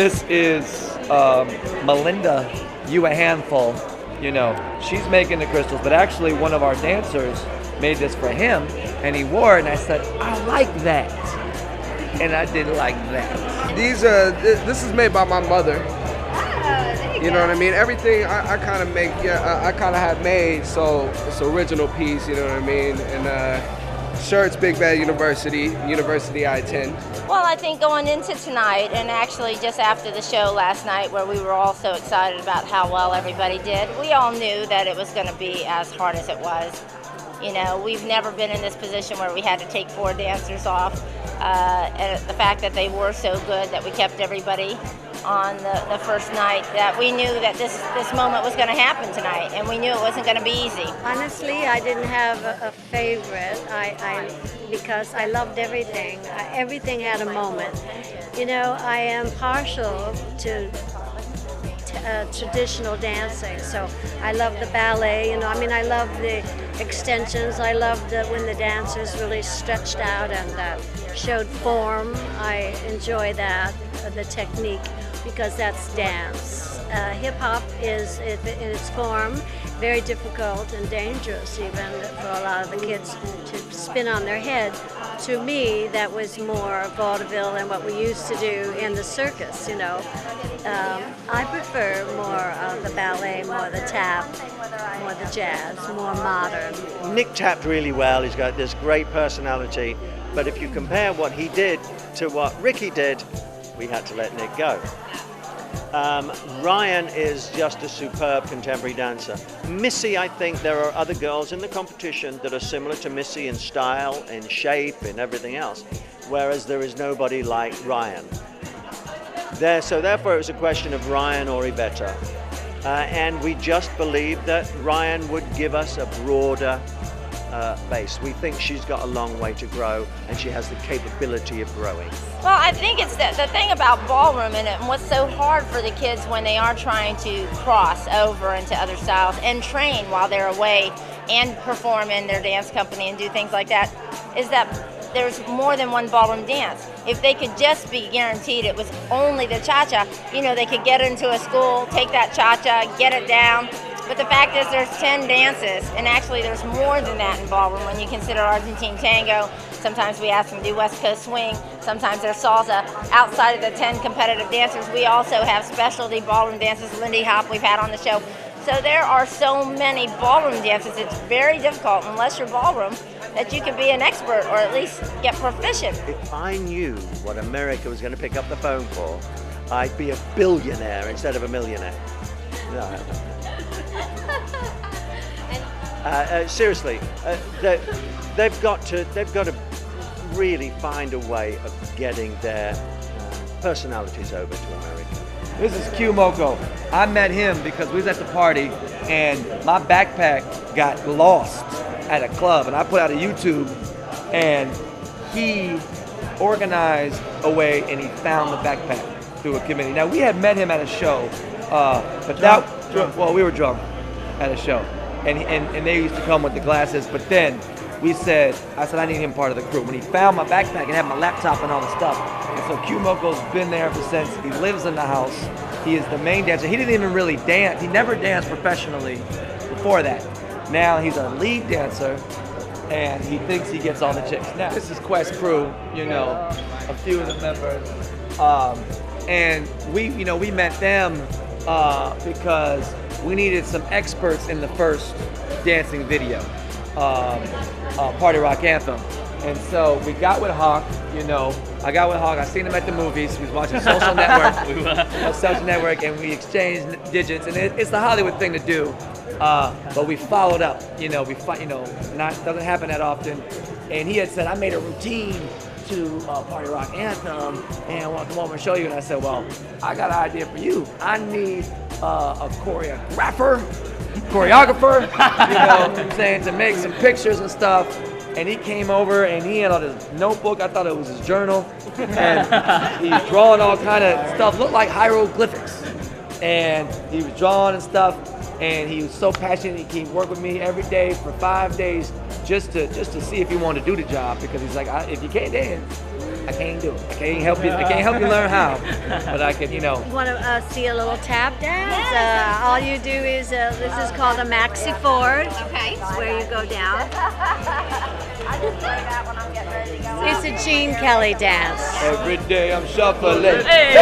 This is Melinda, you a handful. You know, she's making the crystals, but actually one of our dancers made this for him, and he wore it, and I said, I like that. And I didn't like that. This is made by my mother. There You know what I mean? Everything I kind of make, I kind of have made, so it's an original piece, you know what I mean? And shirts, Big Bad University I-10. Well, I think going into tonight, and actually just after the show last night where we were all so excited about how well everybody did, we all knew that it was going to be as hard as it was. You know, we've never been in this position where we had to take 4 dancers off. And the fact that they were so good that we kept everybody on the first night, that we knew that this moment was going to happen tonight, and we knew it wasn't going to be easy. Honestly, I didn't have a favorite. Because I loved everything. Everything had a moment. You know, I am partial to traditional dancing, so I love the ballet. You know, I mean, I love the extensions. I loved when the dancers really stretched out and showed form. I enjoy that, the technique, because that's dance. Hip hop is, in its form, very difficult and dangerous even for a lot of the kids to spin on their head. To me, that was more vaudeville and what we used to do in the circus, you know. I prefer more of the ballet, more the tap, more the jazz, more modern. Nick tapped really well. He's got this great personality. But if you compare what he did to what Ricky did, we had to let Nick go. Ryan is just a superb contemporary dancer. Missy, I think there are other girls in the competition that are similar to Missy in style, in shape, in everything else, whereas there is nobody like Ryan. So therefore it was a question of Ryan or Iveta. And we just believed that Ryan would give us a broader base. We think she's got a long way to grow, and she has the capability of growing. Well, I think it's the thing about ballroom and what's so hard for the kids when they are trying to cross over into other styles and train while they're away and perform in their dance company and do things like that, is that there's more than one ballroom dance. If they could just be guaranteed it was only the cha-cha, you know, they could get into a school, take that cha-cha, get it down. But the fact is there's 10 dances, and actually there's more than that in ballroom when you consider Argentine tango. Sometimes we ask them to do West Coast swing, sometimes there's salsa. Outside of the 10 competitive dancers, we also have specialty ballroom dances, Lindy Hop we've had on the show. So there are so many ballroom dances, it's very difficult, unless you're ballroom, that you can be an expert or at least get proficient. If I knew what America was going to pick up the phone for, I'd be a billionaire instead of a millionaire. No. Seriously, they've got to really find a way of getting their personalities over to America. This is Q Moko. I met him because we was at the party and my backpack got lost at a club, and I put out a YouTube, and he organized a way and he found the backpack through a committee. Now, we had met him at a show, well, we were drunk at a show, and they used to come with the glasses, but then I said I need him part of the crew. When he found my backpack and had my laptop and all the stuff, and so Q Moko's been there ever since. He lives in the house. He is the main dancer. He didn't even really dance. He never danced professionally before that. Now he's our lead dancer, and he thinks he gets all the chicks. Now this is Quest Crew, you know, a few of the members, and we met them because we needed some experts in the first dancing video. Party Rock Anthem. And so we got with Hawk, you know. I got with Hawk. I seen him at the movies. He was watching Social Network. Social Network, and we exchanged digits. And it's the Hollywood thing to do. But we followed up. You know, doesn't happen that often. And he had said, I made a routine to Party Rock Anthem, and I want to come over and show you. And I said, well, I got an idea for you. I need a choreographer, you know what I'm saying, to make some pictures and stuff. And he came over and he had all this notebook. I thought it was his journal. And he was drawing all kind of stuff, looked like hieroglyphics. And he was drawing and stuff. And he was so passionate. He worked with me every day for 5 days just to see if he wanted to do the job. Because he's like, if you can't dance, I can't do it. I can't help you. I can't help you learn how, but I can, You want to see a little tap dance? All you do is, this is called a maxi Ford. Okay. It's where you go down. I just play that when I'm getting ready to go. It's a Gene Kelly dance. Every day I'm shuffling. Hey!